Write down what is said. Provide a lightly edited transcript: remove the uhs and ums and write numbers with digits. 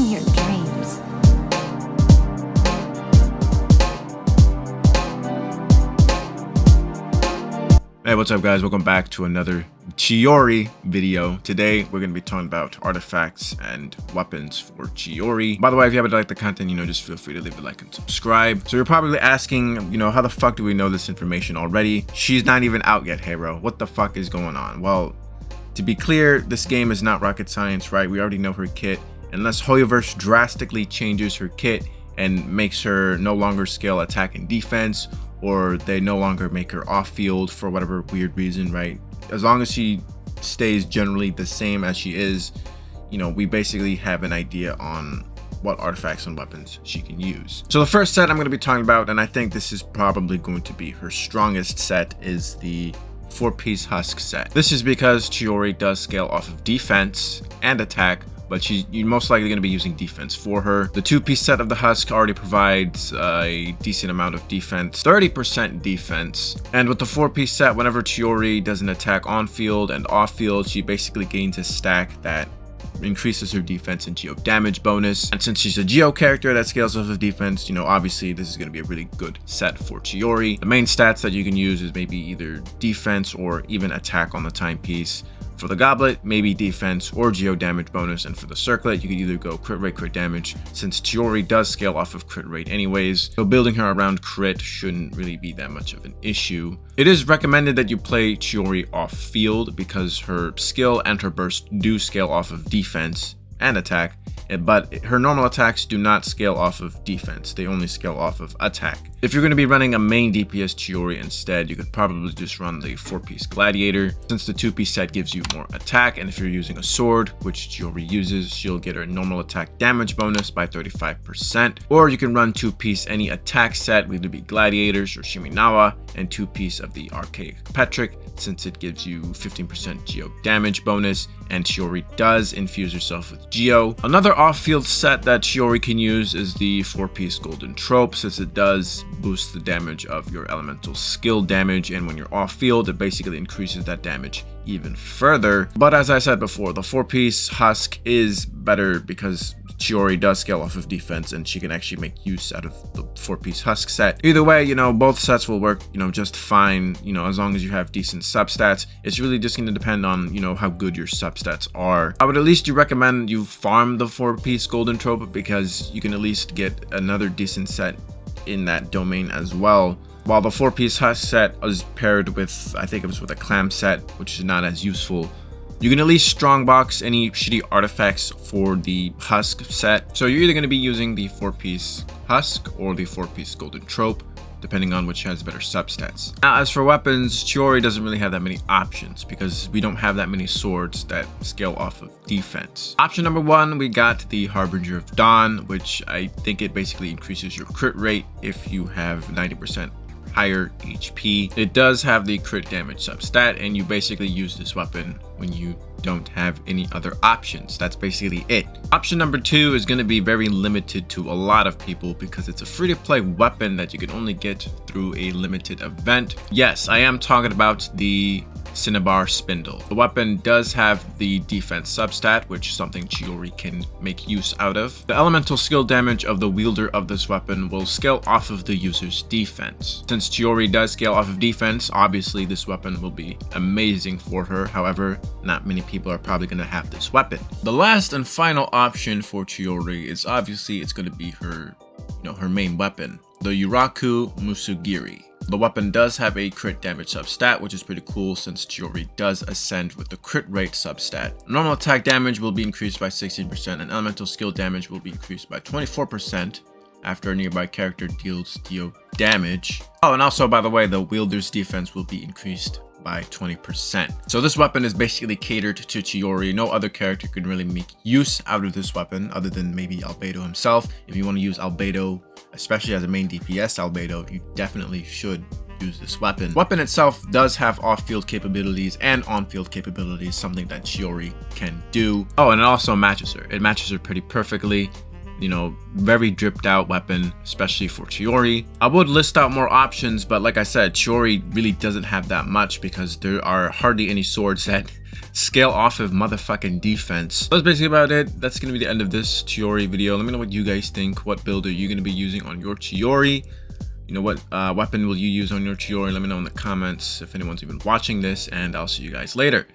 your dreams. Hey, what's up guys? Welcome back to another Chiori video. Today we're going to be talking about artifacts and weapons for Chiori. By the way, if you haven't liked the content, just feel free to leave a like and subscribe. So you're probably asking, how the fuck do we know this information already? She's not even out yet, Hero. What the fuck is going on? Well, to be clear, this game is not rocket science, right? We already know her kit. Unless HoYoverse drastically changes her kit and makes her no longer scale attack and defense, or they no longer make her off-field for whatever weird reason, right? As long as she stays generally the same as she is, we basically have an idea on what artifacts and weapons she can use. So the first set I'm going to be talking about, and I think this is probably going to be her strongest set, is the 4-piece husk set. This is because Chiori does scale off of defense and attack, but you're most likely going to be using defense for her. The 2-piece set of the husk already provides a decent amount of defense, 30% defense. And with the 4-piece set, whenever Chiori does an attack on field and off field, she basically gains a stack that increases her defense and geo damage bonus. And since she's a geo character that scales off of defense, obviously this is going to be a really good set for Chiori. The main stats that you can use is maybe either defense or even attack on the timepiece. For the goblet, maybe defense or geo damage bonus, and for the circlet, you could either go crit rate, crit damage, since Chiori does scale off of crit rate anyways, so building her around crit shouldn't really be that much of an issue. It is recommended that you play Chiori off field because her skill and her burst do scale off of defense and attack, but her normal attacks do not scale off of defense, they only scale off of attack. If you're going to be running a main DPS Chiori instead, you could probably just run the 4-piece gladiator, since the 2-piece set gives you more attack, and if you're using a sword, which Chiori uses, she'll get her normal attack damage bonus by 35%, or you can run 2-piece any attack set, whether it be gladiators or Shiminawa, and 2-piece of the archaic Petric, since it gives you 15% geo damage bonus, and Chiori does infuse herself with geo. Another off-field set that Chiori can use is the 4-piece golden trope, since it does boost the damage of your elemental skill damage, and when you're off-field, it basically increases that damage even further. But as I said before, the 4-piece husk is better because Chiori does scale off of defense and she can actually make use out of the 4-piece husk set. Either way, both sets will work, just fine, as long as you have decent substats. It's really just going to depend on, how good your substats are. I would at least recommend you farm the 4-piece golden trope because you can at least get another decent set in that domain as well. While the 4-piece husk set is paired with, I think it was with a clam set, which is not as useful. You can at least strongbox any shitty artifacts for the husk set. So you're either going to be using the 4-piece husk or the 4-piece golden trope, depending on which has better substats. Now, as for weapons, Chiori doesn't really have that many options because we don't have that many swords that scale off of defense. Option number 1, we got the Harbinger of Dawn, which I think it basically increases your crit rate if you have 90% higher HP. It does have the crit damage substat, and you basically use this weapon when you don't have any other options. That's basically it. Option number 2 is going to be very limited to a lot of people because it's a free-to-play weapon that you can only get through a limited event. Yes, I am talking about the Cinnabar Spindle. The weapon does have the defense substat, which is something Chiori can make use out of. The elemental skill damage of the wielder of this weapon will scale off of the user's defense. Since Chiori does scale off of defense, obviously this weapon will be amazing for her. However, not many people are probably going to have this weapon. The last and final option for Chiori is obviously it's going to be her, her main weapon, the Yuraku Musugiri. The weapon does have a crit damage substat, which is pretty cool since Chiori does ascend with the crit rate substat. Normal attack damage will be increased by 16% and elemental skill damage will be increased by 24% after a nearby character deals geo damage. Oh, and also, by the way, the wielder's defense will be increased by 20%. So this weapon is basically catered to Chiori. No other character can really make use out of this weapon other than maybe Albedo himself. If you want to use Albedo, especially as a main DPS Albedo, you definitely should use this weapon. Weapon itself does have off-field capabilities and on-field capabilities, something that Chiori can do. Oh, and it also matches her. It matches her pretty perfectly. you know, very dripped out weapon, especially for Chiori. I would list out more options, but like I said, Chiori really doesn't have that much because there are hardly any swords that scale off of motherfucking defense. So that's basically about it. That's gonna be the end of this Chiori video. Let me know what you guys think. What build are you gonna be using on your Chiori? You know, what weapon will you use on your Chiori? Let me know in the comments if anyone's even watching this, and I'll see you guys later.